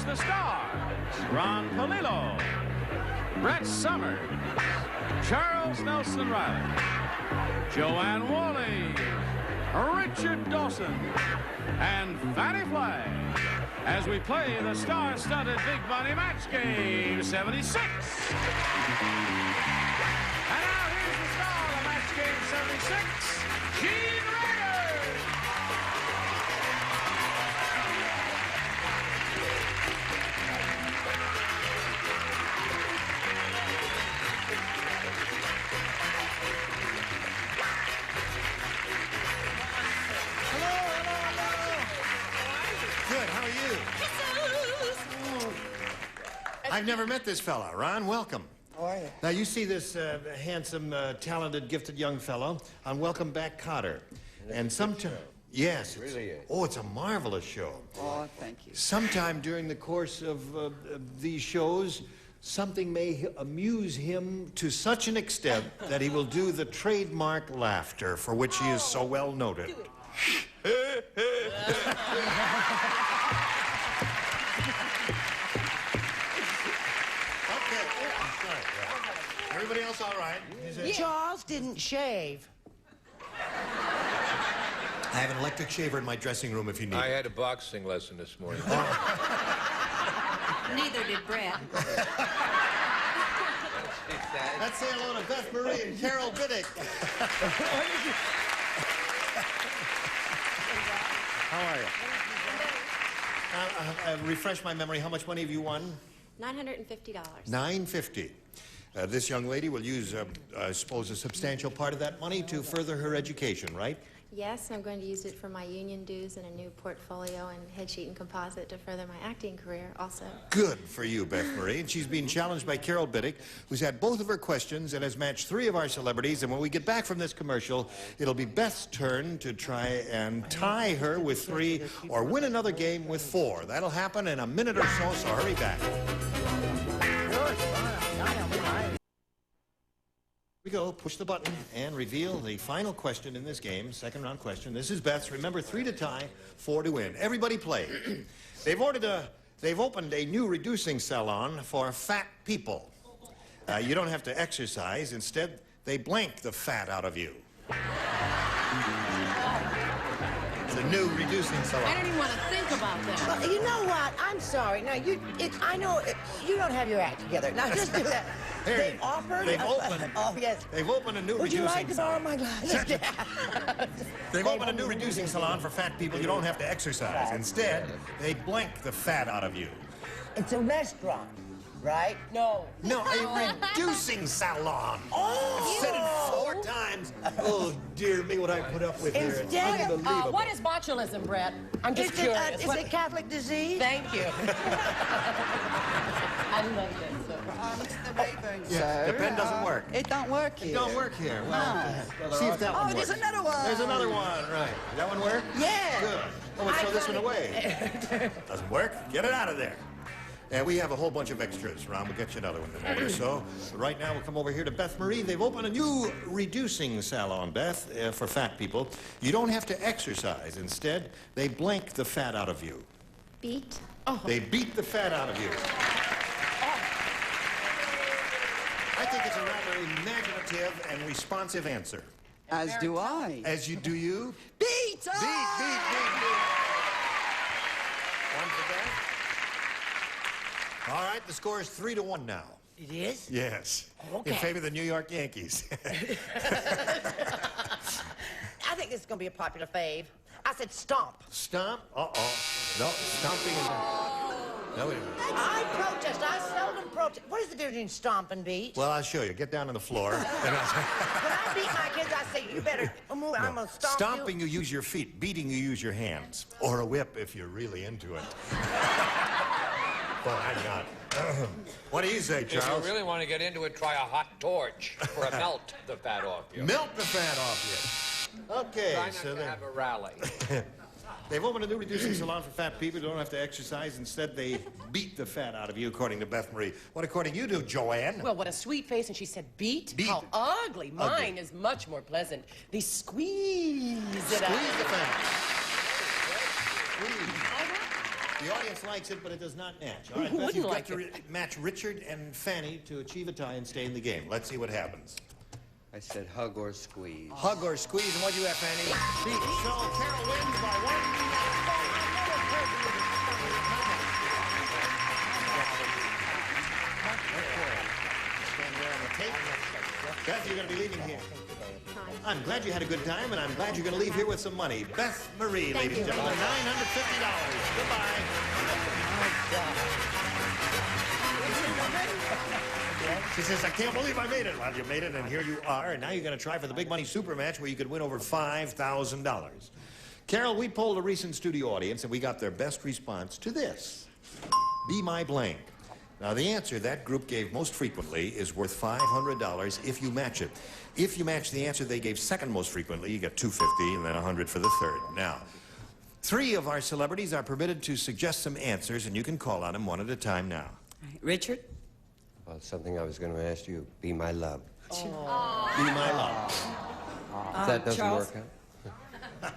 the stars, Ron Polillo, Brett Summers, Charles Nelson Riley, Joanne Wally, Richard Dawson, and Fanny Flagg as we play the star-studded Big Money Match Game 76. And now here's the star of Match Game 76, Gene Rayburn. Good, how are you? I've never met this fella. Ron, welcome. How are you? Now, you see this handsome, talented, gifted young fellow on Welcome Back, Kotter. And sometime... Yes. It really is. Oh, it's a marvelous show. Oh, thank you. Sometime during the course of these shows, something may amuse him to such an extent that he will do the trademark laughter for which he is so well noted. Everybody else all right? Charles didn't shave. I have an electric shaver in my dressing room if you need I it. had a boxing lesson this morning. Neither did Brett. Let's say hello to Beth Marie and Carol Goodie. How are you? Refresh my memory. How much money have you won? $950. $950. This young lady will use, I suppose, a substantial part of that money to further her education, right? Yes, I'm going to use it for my union dues and a new portfolio and headsheet and composite to further my acting career also. Good for you, Beth Marie. And she's being challenged by Carol Biddick, who's had both of her questions and has matched 3 of our celebrities. And when we get back from this commercial, it'll be Beth's turn to try and tie her with 3 or win another game with 4. That'll happen in a minute or so hurry back. We go, push the button, and reveal the final question in this game, second round question. This is Beth's. Remember, 3 to tie, 4 to win. Everybody play. They've opened a new reducing salon for fat people. You don't have to exercise. Instead, they blank the fat out of you. It's a new reducing salon. I don't even want to think about that. Well, you know what? I'm sorry. Now, I know you don't have your act together. Now, just do that. They've opened. Oh, yes. They've opened a new Would reducing you like to borrow my glasses? They've opened a new reducing salon for fat people. You don't have to exercise. Instead, they blank the fat out of you. It's a restaurant, right? No. No, a reducing salon. Oh! I've said it 4 times. Oh, dear me, what I put up with here. It's Instead of, unbelievable. What is botulism, Brett? I'm just curious. Is it Catholic disease? Thank you. I love it. Mr. Rayburn, Yeah, sir. the pen doesn't work. It don't work here. It don't work here. Well, see if that one works. there's another one. There's another one, right. That one work? Yeah. Good. Oh, let's throw this one away. Doesn't work? Get it out of there. And we have a whole bunch of extras. Ron, we'll get you another one in a moment or so. But right now, we'll come over here to Beth Marie. They've opened a new reducing salon, Beth, for fat people. You don't have to exercise. Instead, they blank the fat out of you. Beat? They beat the fat out of you. I think it's a rather imaginative and responsive answer. As do I. As you do you? Beat! Beat. One for Beth. All right, the score is 3-1 now. It is? Yes. Okay. In favor of the New York Yankees. I think this is going to be a popular fave. I said stomp. Stomp? Uh-oh. No, stomping is... No, wait a minute. I protest. I seldom protest. What is the difference between stomp and beat? Well, I'll show you. Get down on the floor. When I beat my kids, I say, you better move. I'm going to stomp you. Stomping, you use your feet. Beating, you use your hands. Or a whip if you're really into it. But I'm not. What do you say, If Charles? you really want to get into it, try a hot torch for a melt the fat off you. Melt the fat off you. Okay, Try not so to have a rally. they've opened a new reducing salon for fat people who don't have to exercise. Instead, they beat the fat out of you, according to Beth Marie. What according to you do, Joanne? Well, what a sweet face, and she said beat? Beat. How ugly. Mine is much more pleasant. They squeeze it out. Squeeze the fat. Squeeze. The audience likes it, but it does not match. All right, Beth, you've got to match Richard and Fanny to achieve a tie and stay in the game. Let's see what happens. I said hug or squeeze. Hug or squeeze, and what do you have, Fanny? So Carol wins by 1. Beth, you're going to be leaving here. I'm glad you had a good time, and I'm glad you're going to leave here with some money. Beth Marie, ladies and gentlemen, $950. Goodbye. She says, I can't believe I made it. Well, you made it, and here you are. And now you're going to try for the big money super match where you could win over $5,000. Carol, we polled a recent studio audience, and we got their best response to this. Be my blank. Now, the answer that group gave most frequently is worth $500 if you match it. If you match the answer they gave second most frequently, you get $250 and then $100 for the third. Now, 3 of our celebrities are permitted to suggest some answers, and you can call on them one at a time now. Richard? Well, something I was going to ask you. Be my love. Be my love. If that doesn't Charles? work out.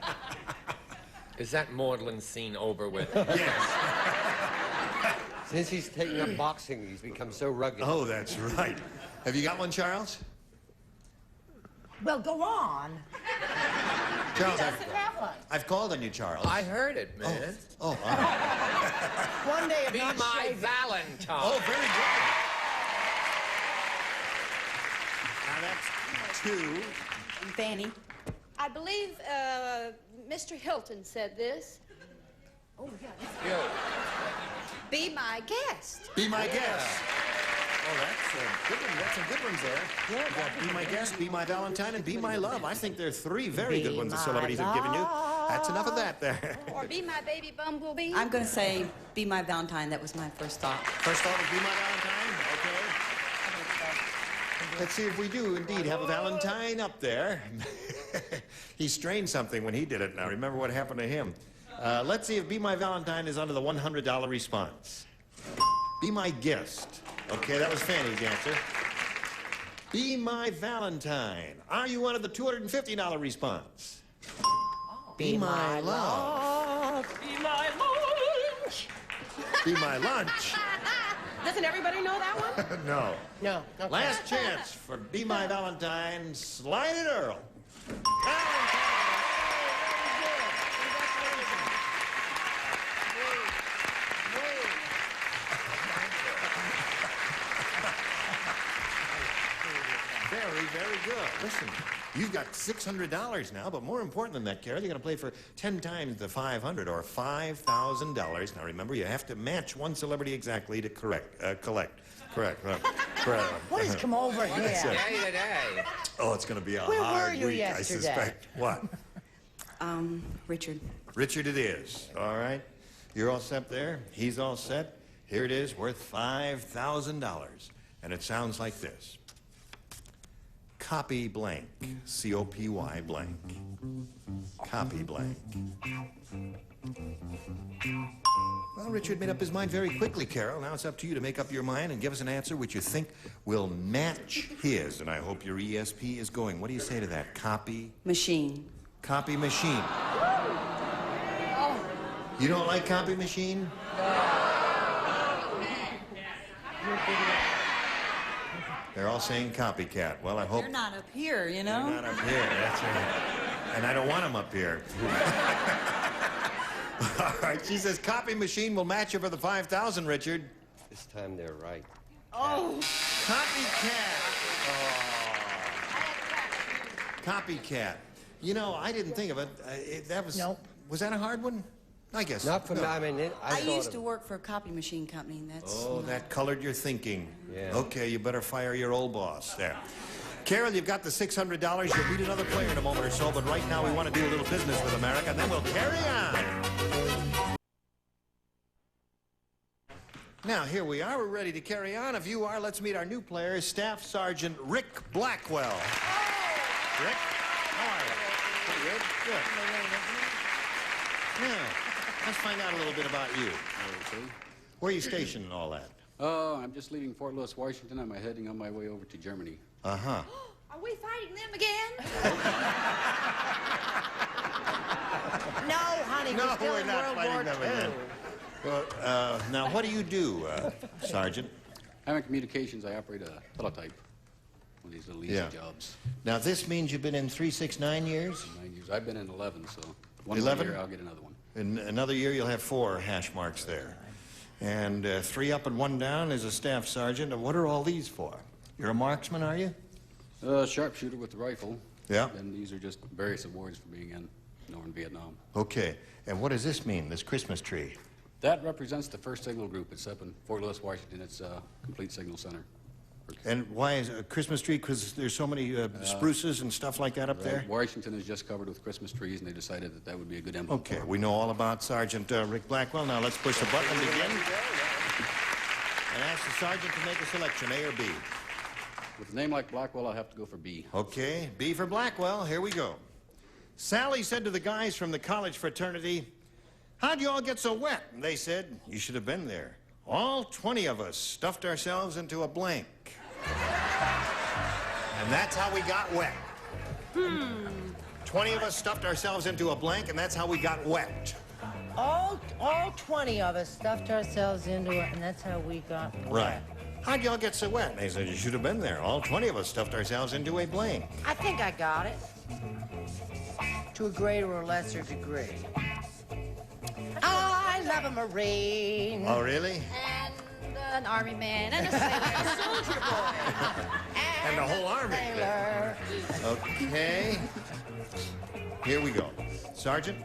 Is that maudlin scene over with? Yes. Since he's taken up boxing, he's become so rugged. Oh, that's right. Have you got one, Charles? Well, go on. Charles, Have one. I've called on you, Charles. I heard it, man. Oh, all right. One day of Be not my shaving. Valentine. Oh, very good. Now that's 2. Fanny? I believe Mr. Hilton said this. Oh, yeah. Yo, Be my guest. Be my guest. Oh, that's a good one. That's some good ones there. Yeah, you got Be My Guest, Be My Valentine, and Be My Love. I think there are 3 very good ones the celebrities have given you. That's enough of that there. Or be my baby bumblebee. I'm going to say Be My Valentine. That was my first thought. First thought was Be My Valentine. Okay. Let's see if we do indeed have a Valentine up there. He strained something when he did it. Now, remember what happened to him. Let's see if Be My Valentine is under the $100 response. Be My Guest. Okay, that was Fanny's answer. Be My Valentine. Are you under the $250 response? Be My Love. Be my lunch. Be My Lunch. Doesn't everybody know that one? No. No. Okay. Last chance for Be My Valentine, Slide It Earl. Valentine. Very good. Listen, you've got $600 now, but more important than that, Carol, you're going to play for 10 times the $500 or $5,000. Now, remember, you have to match one celebrity exactly to collect. Correct. What has come over here? day to day. Oh, it's going to be a Where hard were you week, yesterday? I suspect. What? Richard. Richard it is. All right. You're all set there. He's all set. Here it is, worth $5,000. And it sounds like this. Copy blank. C-O-P-Y blank. Copy blank. Well, Richard made up his mind very quickly, Carol. Now it's up to you to make up your mind and give us an answer which you think will match his. And I hope your ESP is going. What do you say to that? Copy? Machine. Copy machine. You don't like copy machine? They're all saying copycat. Well, I hope... They're not up here, you know? They're not up here, that's right. And I don't want them up here. All right, she says copy machine will match you for the $5,000, Richard. This time they're right. Oh. Copycat. Oh. Copycat. You know, I didn't think of it. That was... Nope. Was that a hard one? I guess. Not for me. I mean, I thought used of to work for a copy machine company, and that's... Oh, that colored your thinking. Yeah. Okay, you better fire your old boss. There. Carol, you've got the $600. You'll meet another player in a moment or so, but right now we want to do a little business with America, and then we'll carry on. Now, here we are. We're ready to carry on. If you are, let's meet our new player, Staff Sergeant Rick Blackwell. Rick, how are you? Pretty good? Good. Now, let's find out a little bit about you. Okay. Where are you stationed and all that? I'm just leaving Fort Lewis, Washington. I'm heading on my way over to Germany. Uh-huh. Are we fighting them again? No, honey, No, we're still we're in not World fighting War them II. again. Well, now, what do you do, Sergeant? I'm in communications. I operate a teletype. One of these little easy jobs. Now, this means you've been in 369 years? 9 years. I've been in 11, so one 11? year I'll get another one. In another year, you'll have 4 hash marks there. And 3 up and 1 down as a staff sergeant. And what are all these for? You're a marksman, are you? Sharpshooter with the rifle. Yeah. And these are just various awards for being in Northern Vietnam. Okay. And what does this mean, this Christmas tree? That represents the first signal group. It's up in Fort Lewis, Washington. It's a complete signal center. And why is it a Christmas tree? Because there's so many spruces and stuff like that up there? Washington is just covered with Christmas trees, and they decided that that would be a good emblem. Okay, we know all about Sergeant Rick Blackwell. Now let's push the button and begin. And ask the sergeant to make a selection, A or B. With a name like Blackwell, I'll have to go for B. Okay, B for Blackwell. Here we go. Sally said to the guys from the college fraternity, "How'd you all get so wet?" And they said, "You should have been there. All 20 of us stuffed ourselves into a blank." And that's how we got wet. 20 of us stuffed ourselves into a blank, and that's how we got wet. All 20 of us stuffed ourselves into it, and that's how we got wet. Right. How'd y'all get so wet? And they said, "You should have been there. All 20 of us stuffed ourselves into a blank." I think I got it. To a greater or lesser degree. I love a Marine. Oh, really? And an army man and a sailor, a soldier boy. And the whole army. Sailor. Okay. Here we go. Sergeant,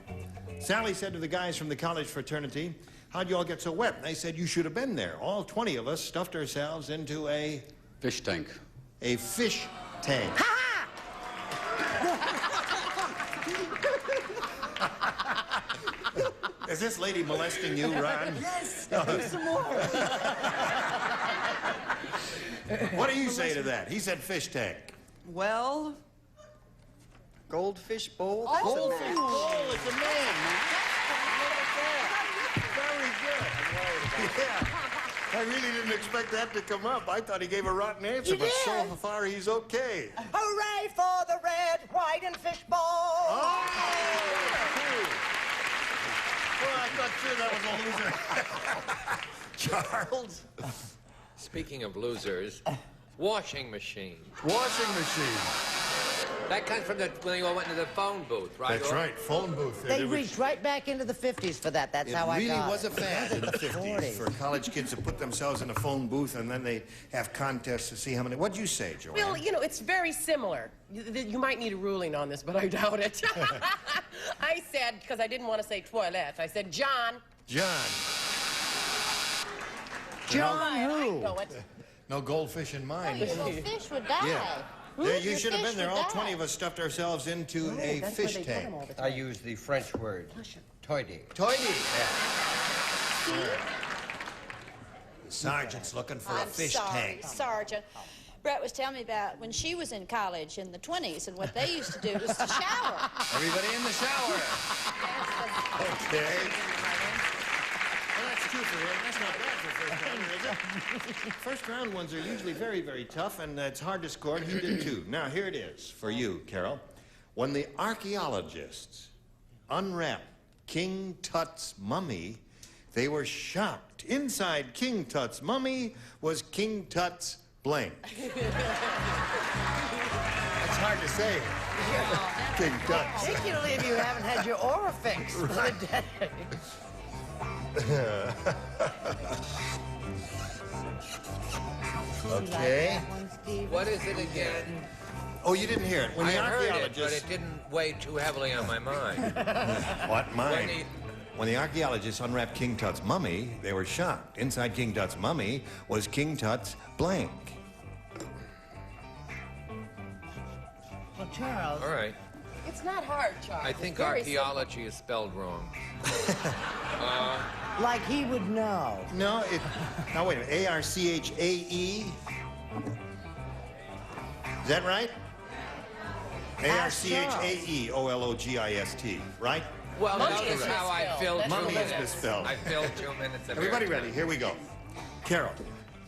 Sally said to the guys from the college fraternity, "How'd you all get so wet?" And they said, "You should have been there. All 20 of us stuffed ourselves into a..." Fish tank. A fish tank. Is this lady molesting you, Ron? Yes, some more. What do you say to that? He said fish tank. Well, goldfish bowl. Goldfish bowl, it's a man. Very good. Yeah. I really didn't expect that to come up. I thought he gave a rotten answer, but so far he's okay. Hooray for the red, white, and fish bowl. Oh! Well, I thought sure that was a loser. Charles? Speaking of losers, washing machine. Washing machine. That comes from when you all went into the phone booth, right? That's right, phone booth. They reached right back into the 50s for that. That's how I got it. It really was a fad in the 50s for college kids to put themselves in a phone booth and then they have contests to see how many. What'd you say, Joanne? Well, you know, it's very similar. You might need a ruling on this, but I doubt it. I said, because I didn't want to say toilet, I said John. John. John who? I know it. No goldfish in mine. Well, fish would die. Yeah. There, you Your should have fish been there. would All die. 20 of us stuffed ourselves into a That's fish where they put 'em tank. all the I time. use the French word, toidy. Toity. Sergeant's looking for a I'm fish sorry, tank. Sergeant. Brett was telling me about when she was in college in the 20s, and what they used to do was to shower. Everybody in the shower. Okay. Well, that's two for him. That's not bad for first round, is it? First round ones are usually very, very tough, and it's hard to score, and he did too. Now, here it is for you, Carol. When the archaeologists unwrapped King Tut's mummy, they were shocked. Inside King Tut's mummy was King Tut's blank. That's hard to say. King Tut's. Particularly if you haven't had your aura fixed for the day. Okay. What is it again? Oh, you didn't hear it. When I the heard it, but archaeologists... it didn't weigh too heavily on my mind. What? Mine? When the archaeologists unwrapped King Tut's mummy, they were shocked. Inside King Tut's mummy was King Tut's blank. Well, Charles. All right. It's not hard, Charles. I think It's very archaeology is spelled wrong. Like he would know. No, it... Now, wait a minute. A-R-C-H-A-E? Is that right? A-R-C-H-A-E-O-L-O-G-I-S-t, right? Well, Mummy notice is how I misspelled. filled That's 2 Mummy is minutes. misspelled. I filled 2 minutes of Everybody airtime. ready? Here we go. Carol,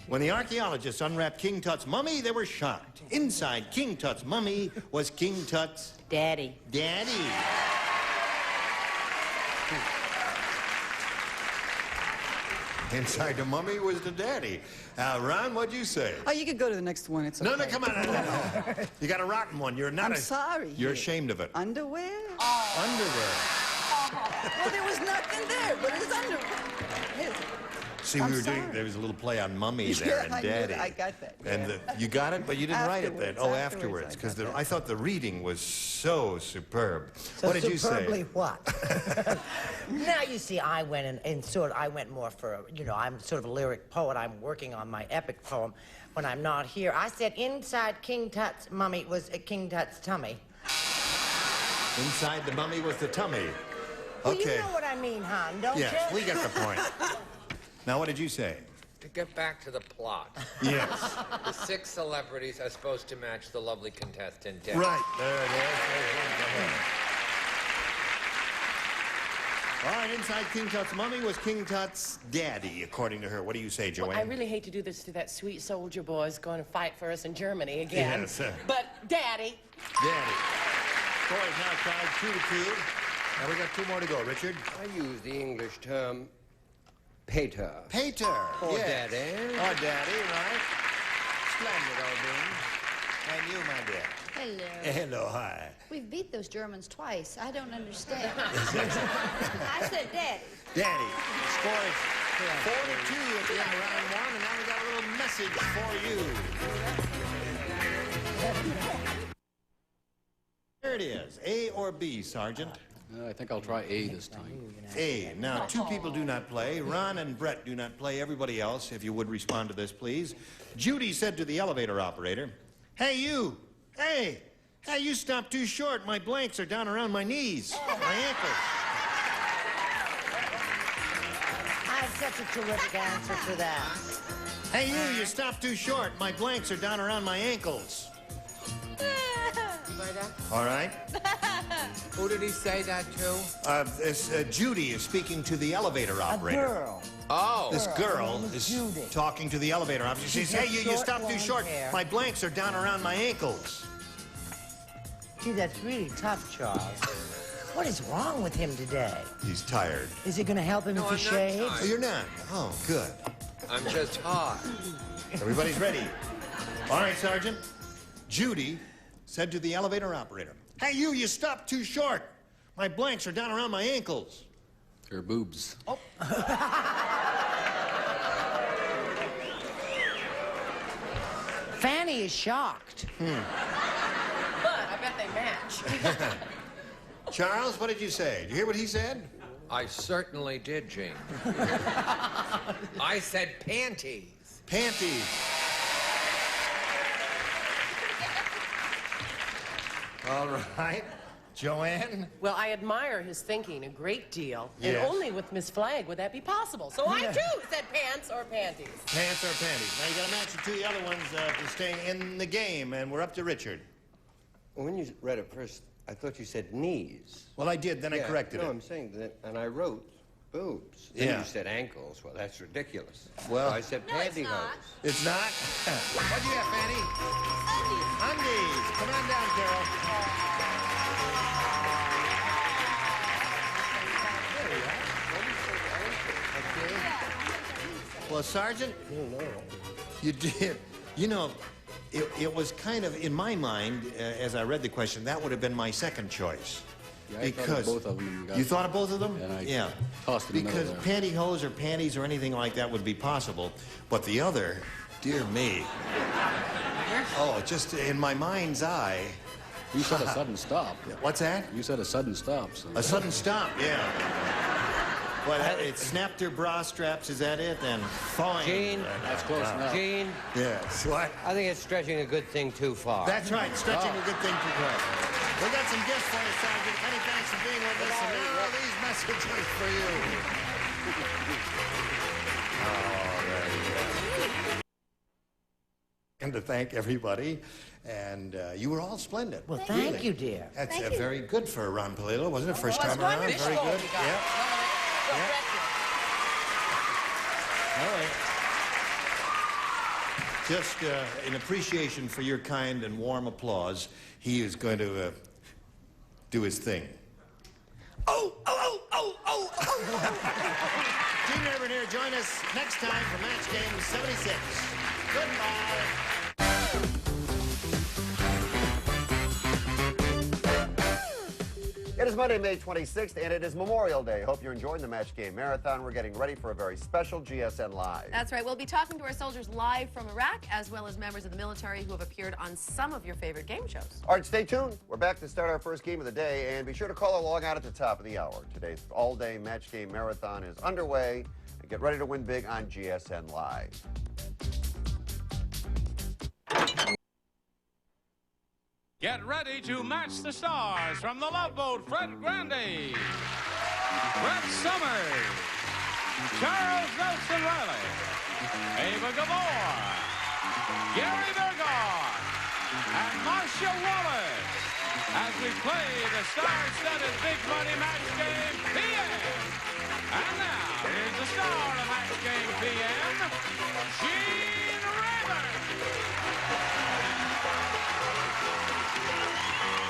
when the archaeologists unwrapped King Tut's mummy, they were shocked. Inside King Tut's mummy was King Tut's... Daddy. Daddy. Inside the mummy was the daddy. Ron, what'd you say? Oh, you could go to the next one. It's okay. No, come on. You got a rotten one. You're not. I'm sorry. You're ashamed of it. Underwear? Underwear. Well, there was nothing there, but it's underwear. Here's it. See, we were doing. There was a little play on mummy there and daddy. I got that. And you got it, but you didn't write it then. Oh, afterwards, because I thought the reading was so superb. So what did you say? Superbly what? Now, you see, I went I went more for, I'm sort of a lyric poet. I'm working on my epic poem when I'm not here. I said inside King Tut's mummy was King Tut's tummy. Inside the mummy was the tummy. Well, Okay. you know what I mean, hon, don't you? Yes, we get the point. Now, what did you say? To get back to the plot. Yes. The 6 celebrities are supposed to match the lovely contestant, Debbie. Right. There it is. All right, inside King Tut's mummy was King Tut's daddy, according to her. What do you say, Joanne? Well, I really hate to do this to that sweet soldier boy who's going to fight for us in Germany again. Yes. But, Daddy. Daddy. Score is now tied 2-2. Now we got 2 more to go. Richard? I use the English term pater. Pater. Or yes. daddy. Or daddy, right? Splendid, old bean. And you, my dear. Hello. Hello, hi. We've beat those Germans twice. I don't understand. I said daddy. Daddy. Score is 4-2 at the end of round 1, and now we got a little message for you. There it is. A or B, Sergeant? I think I'll try A this time. A. Now, 2 people do not play. Ron and Brett do not play. Everybody else, if you would respond to this, please. Judy said to the elevator operator, "Hey, you. Hey, you stopped too short. My blanks are down around my knees, my ankles." I have such a terrific answer for that. Hey, you stopped too short. My blanks are down around my ankles. All right. Who did he say that to? Judy is speaking to the elevator operator. A girl. Oh. This girl is Judy. talking to the elevator operator. She says, "Hey, you stopped too short. Hair. My blanks are down around my ankles." Gee, that's really tough, Charles. What is wrong with him today? He's tired. Is it going to help him No, if he I'm not shaves? tired. Oh, you're not? Oh, good. I'm just hot. Everybody's ready. All right, Sergeant. Judy said to the elevator operator, "Hey, you stopped too short. My blanks are down around my ankles." They're boobs. Oh. Fanny is shocked. But I bet they match. Charles, what did you say? Did you hear what he said? I certainly did, Gene. I said panties. Panties. All right. Joanne? Well, I admire his thinking a great deal. Yes. And only with Miss Flagg would that be possible. So I, too, said pants or panties. Pants or panties. Now you got to match the 2 other ones to stay in the game, and we're up to Richard. When you read it first, I thought you said knees. Well, I did, then I corrected no, it. I'm saying that, and I wrote boobs. Then Yeah. you said ankles. Well, that's ridiculous. Well- So I said No, it's pantyhose. not. It's not? What do you have, Fanny? Undies. Come on down, Carol. Well, Sergeant, you did. You know, it was kind of, in my mind, as I read the question, that would have been my second choice. Yeah, I thought of both of them and got- You thought of both of them? And I yeah. tossed it in the Because middle there. pantyhose or panties or anything like that would be possible. But the other, dear me. Oh, just in my mind's eye. You said a sudden stop. What's that? You said a sudden stop. So. A sudden stop, yeah. Well, it snapped her bra straps, is that it? And fine. Gene, That's close enough. Gene, Yes. What? I think it's stretching a good thing too far. That's right, stretching a good thing too far. We got some gifts for you, Sergeant. Many thanks for being with us. And now these messages for you. And to thank everybody. And you were all splendid. Well, thank you, dear. That's very good for Ron Palillo, wasn't it? First time around. wonderful. Very good. You got Yeah. Well, Yeah. All right. Just in appreciation for your kind and warm applause, he is going to do his thing. Oh, oh, oh, oh, oh, oh. Gene Rayburn here. Join us next time for Match Game 76. Goodbye. It is Monday, May 26th, and it is Memorial Day. Hope you're enjoying the Match Game Marathon. We're getting ready for a very special GSN Live. That's right. We'll be talking to our soldiers live from Iraq, as well as members of the military who have appeared on some of your favorite game shows. All right, stay tuned. We're back to start our first game of the day, and be sure to call or log on at the top of the hour. Today's all-day Match Game Marathon is underway, and get ready to win big on GSN Live. Get ready to match the stars from the Love Boat. Fred Grandy, Brett Summers, Charles Nelson Riley, Ava Gabor, Gary Bergor, and Marcia Wallace as we play the star-studded Big Money Match Game PM. And now, here's the star of Match Game PM,